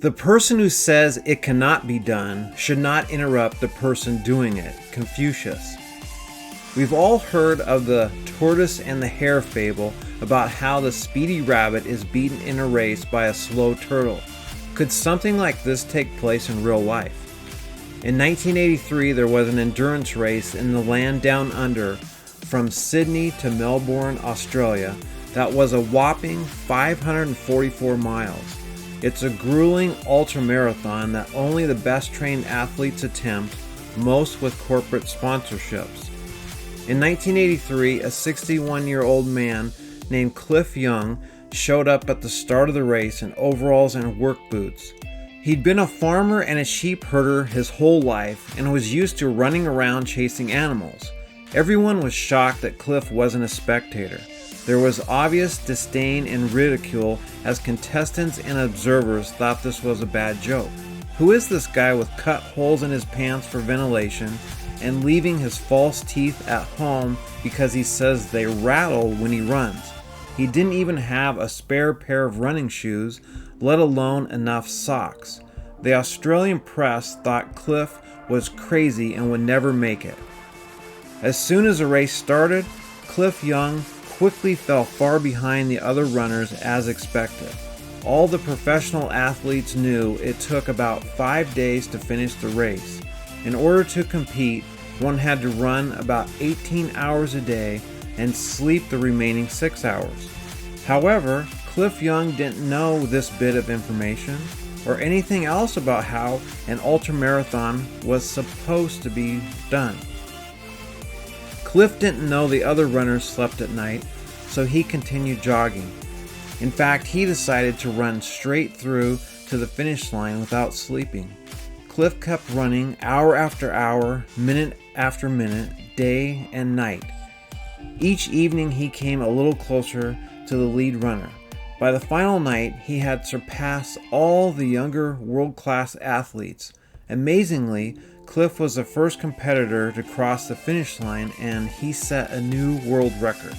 The person who says it cannot be done should not interrupt the person doing it. Confucius. We've all heard of the tortoise and the hare fable about how the speedy rabbit is beaten in a race by a slow turtle. Could something like this take place in real life? In 1983, there was an endurance race in the land down under from Sydney to Melbourne, Australia, that was a whopping 544 miles. It's a grueling ultramarathon that only the best trained athletes attempt, most with corporate sponsorships. In 1983, a 61-year-old man named Cliff Young showed up at the start of the race in overalls and work boots. He'd been a farmer and a sheep herder his whole life and was used to running around chasing animals. Everyone was shocked that Cliff wasn't a spectator. There was obvious disdain and ridicule as contestants and observers thought this was a bad joke. Who is this guy with cut holes in his pants for ventilation and leaving his false teeth at home because he says they rattle when he runs? He didn't even have a spare pair of running shoes, let alone enough socks. The Australian press thought Cliff was crazy and would never make it. As soon as the race started, Cliff Young quickly fell far behind the other runners as expected. All the professional athletes knew it took about 5 days to finish the race. In order to compete, one had to run about 18 hours a day and sleep the remaining 6 hours. However, Cliff Young didn't know this bit of information or anything else about how an ultramarathon was supposed to be done. Cliff didn't know the other runners slept at night, so he continued jogging. In fact, he decided to run straight through to the finish line without sleeping. Cliff kept running hour after hour, minute after minute, day and night. Each evening he came a little closer to the lead runner. By the final night, he had surpassed all the younger world-class athletes. Amazingly, Cliff was the first competitor to cross the finish line, and he set a new world record.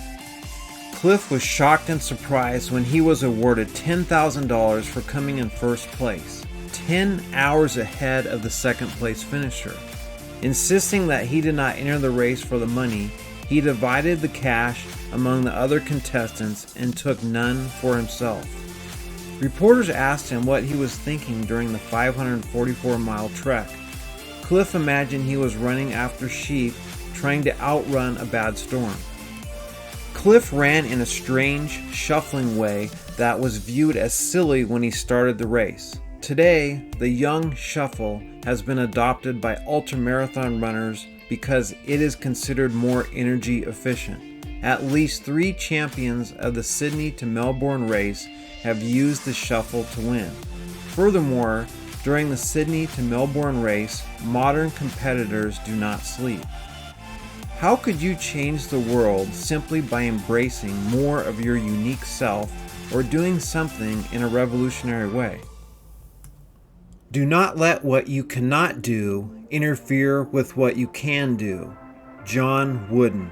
Cliff was shocked and surprised when he was awarded $10,000 for coming in first place, 10 hours ahead of the second place finisher. Insisting that he did not enter the race for the money, he divided the cash among the other contestants and took none for himself. Reporters asked him what he was thinking during the 544-mile trek. Cliff imagined he was running after sheep, trying to outrun a bad storm. Cliff ran in a strange, shuffling way that was viewed as silly when he started the race. Today, the young shuffle has been adopted by ultramarathon runners because it is considered more energy efficient. At least 3 champions of the Sydney to Melbourne race have used the shuffle to win. Furthermore, during the Sydney to Melbourne race, modern competitors do not sleep. How could you change the world simply by embracing more of your unique self or doing something in a revolutionary way? Do not let what you cannot do interfere with what you can do. John Wooden.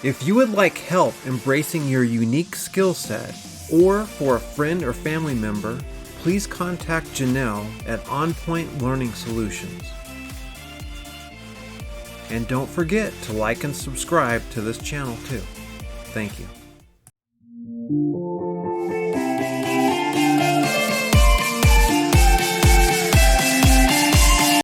If you would like help embracing your unique skill set, or for a friend or family member, please contact Janelle at On Point Learning Solutions. And don't forget to like and subscribe to this channel too. Thank you.